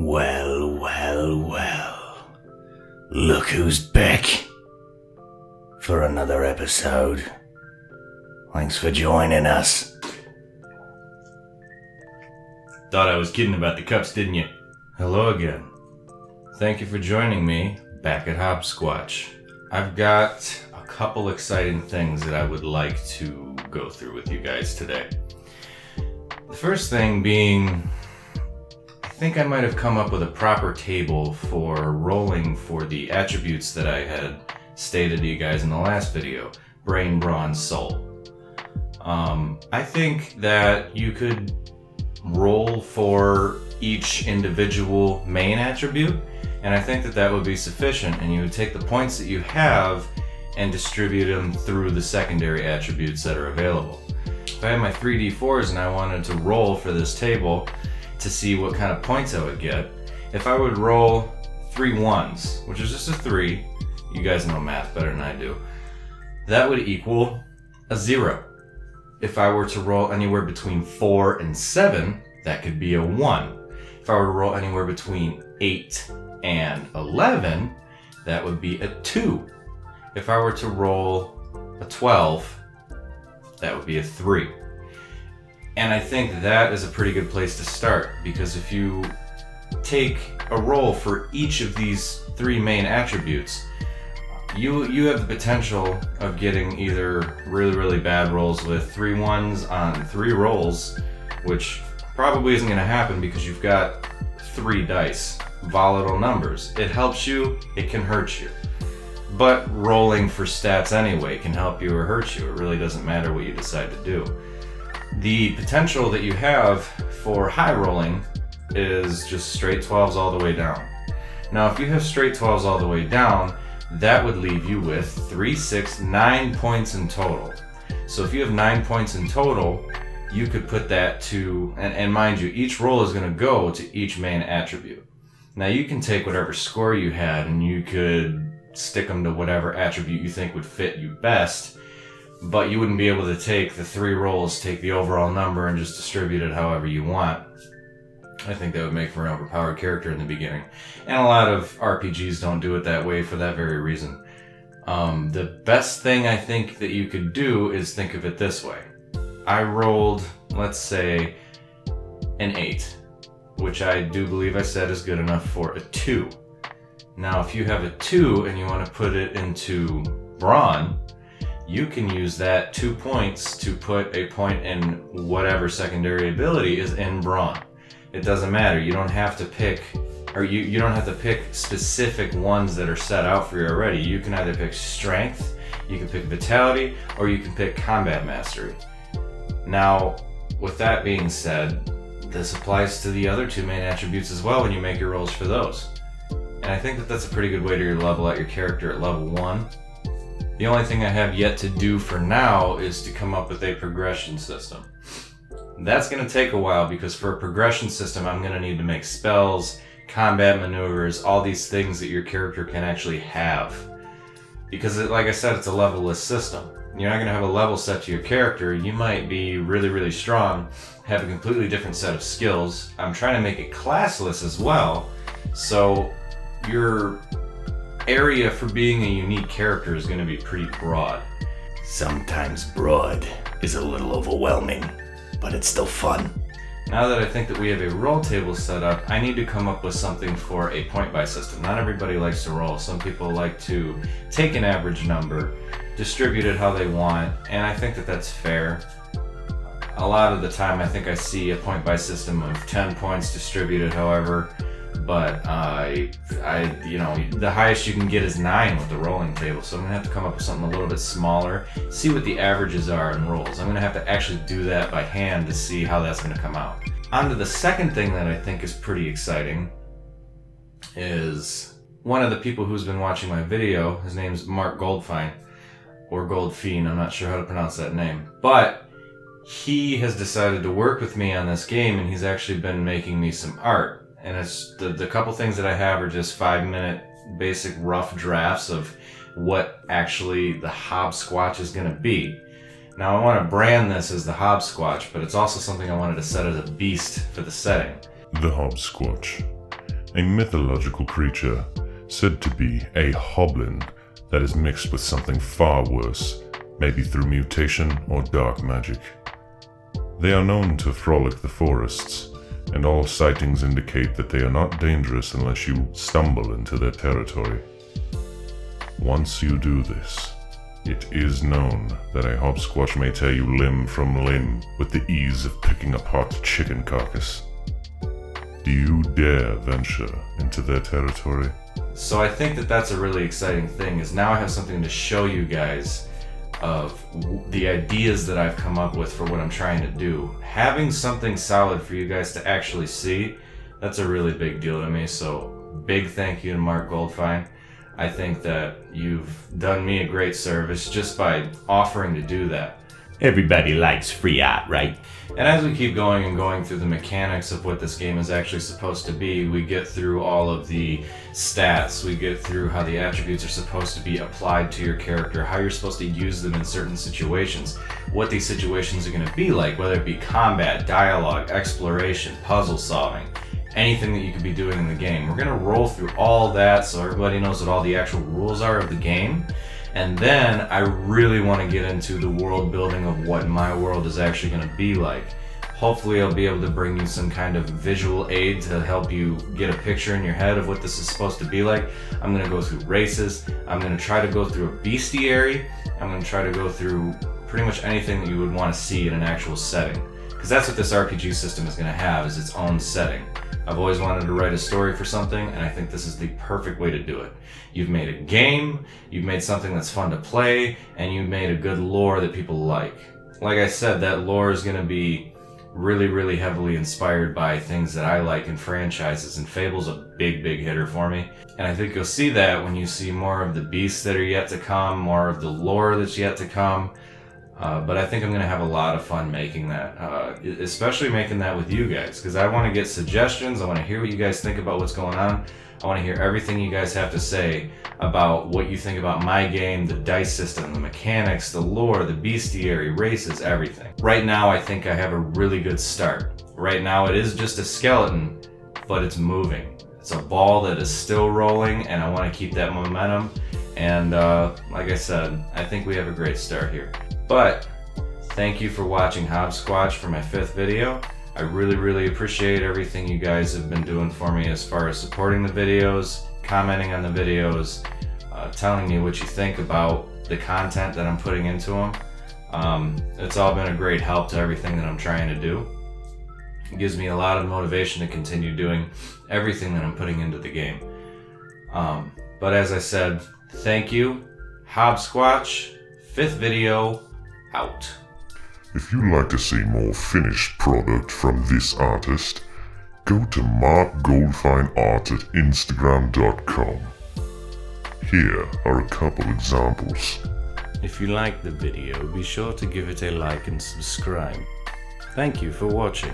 Well, well, well. Look who's back for another episode. Thanks for joining us. Thought I was kidding about the cups, didn't you? Hello again. Thank you for joining me back at Hobsquatch. I've got a couple exciting things that I would like to go through with you guys today. The first thing being, I think I might have come up with a proper table for rolling for the attributes that I had stated to you guys in the last video. Brain, brawn, soul. I think that you could roll for each individual main attribute, and I think that that would be sufficient, and you would take the points that you have and distribute them through the secondary attributes that are available. If I had my 3d4s and I wanted to roll for this table to see what kind of points I would get, if I would roll 3 1s, which is just a 3, you guys know math better than I do, that would equal a 0. If I were to roll anywhere between 4 and 7, that could be a 1. If I were to roll anywhere between 8 and 11, that would be a 2. If I were to roll a 12, that would be a 3. And I think that is a pretty good place to start, because if you take a roll for each of these 3 main attributes, you have the potential of getting either really bad rolls with 3 1s on 3 rolls, which probably isn't going to happen because you've got 3 dice, volatile numbers. It helps you, it can hurt you. But rolling for stats anyway can help you or hurt you. It really doesn't matter what you decide to do. The potential that you have for high rolling is just straight 12s all the way down. Now, if you have straight 12s all the way down, that would leave you with 3, 6, 9 points in total. So if you have 9 points in total, you could put that to, and mind you, each roll is going to go to each main attribute. Now you can take whatever score you had and you could stick them to whatever attribute you think would fit you best, but you wouldn't be able to take the 3 rolls, take the overall number, and just distribute it however you want. I think that would make for an overpowered character in the beginning. And a lot of RPGs don't do it that way for that very reason. The best thing I think that you could do is think of it this way. I rolled, let's say, an 8, which I do believe I said is good enough for a 2. Now, if you have a 2 and you want to put it into brawn, you can use that 2 points to put a point in whatever secondary ability is in brawn. It doesn't matter. You don't have to pick, or you don't have to pick specific ones that are set out for you already. You can either pick strength, you can pick vitality, or you can pick combat mastery. Now, with that being said, this applies to the other 2 main attributes as well when you make your rolls for those. And I think that that's a pretty good way to level out your character at level 1. The only thing I have yet to do for now is to come up with a progression system. That's going to take a while, because for a progression system, I'm going to need to make spells, combat maneuvers, all these things that your character can actually have. Because, like I said, it's a level-less system. You're not going to have a level set to your character. You might be really strong, have a completely different set of skills. I'm trying to make it classless as well, so your area for being a unique character is going to be pretty broad. Sometimes broad is a little overwhelming, but it's still fun. Now that I think that we have a roll table set up, I need to come up with something for a point-buy system. Not everybody likes to roll. Some people like to take an average number, distribute it how they want, and I think that that's fair. A lot of the time I think I see a point-buy system of 10 points distributed however, but the highest you can get is 9 with the rolling table, so I'm going to have to come up with something a little bit smaller, see what the averages are in rolls. I'm going to have to actually do that by hand to see how that's going to come out. On to the second thing that I think is pretty exciting is one of the people who's been watching my video. His name's Mark Goldfine, or Goldfein, I'm not sure how to pronounce that name, but he has decided to work with me on this game, and he's actually been making me some art. And it's the couple things that I have are just 5-minute basic rough drafts of what actually the Hobsquatch is going to be. Now I want to brand this as the Hobsquatch, but it's also something I wanted to set as a beast for the setting. The Hobsquatch. a mythological creature said to be a hoblin that is mixed with something far worse, maybe through mutation or dark magic. They are known to frolic the forests, and all sightings indicate that they are not dangerous unless you stumble into their territory. Once you do this, it is known that a Hobsquatch may tear you limb from limb with the ease of picking apart a chicken carcass. Do you dare venture into their territory? So I think that that's a really exciting thing, is now I have something to show you guys of the ideas that I've come up with for what I'm trying to do. Having something solid for you guys to actually see, that's a really big deal to me. So big thank you to Mark Goldfine. I think that you've done me a great service just by offering to do that. Everybody likes free art, right? And as we keep going and going through the mechanics of what this game is actually supposed to be, we get through all of the stats, we get through how the attributes are supposed to be applied to your character, how you're supposed to use them in certain situations, what these situations are going to be like, whether it be combat, dialogue, exploration, puzzle solving, anything that you could be doing in the game. We're going to roll through all that so everybody knows what all the actual rules are of the game. And then I really want to get into the world building of what my world is actually going to be like. Hopefully I'll be able to bring you some kind of visual aid to help you get a picture in your head of what this is supposed to be like. I'm going to go through races. I'm going to try to go through a bestiary. I'm going to try to go through pretty much anything that you would want to see in an actual setting. Because that's what this RPG system is going to have, is its own setting. I've always wanted to write a story for something, and I think this is the perfect way to do it. You've made a game, you've made something that's fun to play, and you've made a good lore that people like. Like I said, that lore is going to be really, really heavily inspired by things that I like in franchises, and Fable's a big, big hitter for me. And I think you'll see that when you see more of the beasts that are yet to come, more of the lore that's yet to come. But I think I'm going to have a lot of fun making that, especially making that with you guys, because I want to get suggestions. I want to hear what you guys think about what's going on. I want to hear everything you guys have to say about what you think about my game, the dice system, the mechanics, the lore, the bestiary, races, everything. Right now, I think I have a really good start. Right now, it is just a skeleton, but it's moving. It's a ball that is still rolling, and I want to keep that momentum. And like I said, I think we have a great start here. But thank you for watching Hobsquatch for my 5th video. I really, really appreciate everything you guys have been doing for me as far as supporting the videos, commenting on the videos, telling me what you think about the content that I'm putting into them. It's all been a great help to everything that I'm trying to do. It gives me a lot of motivation to continue doing everything that I'm putting into the game. But as I said, thank you. Hobsquatch, 5th video, out. If you'd like to see more finished product from this artist, go to markgoldfineart at instagram.com. Here are a couple examples. If you liked the video, be sure to give it a like and subscribe. Thank you for watching.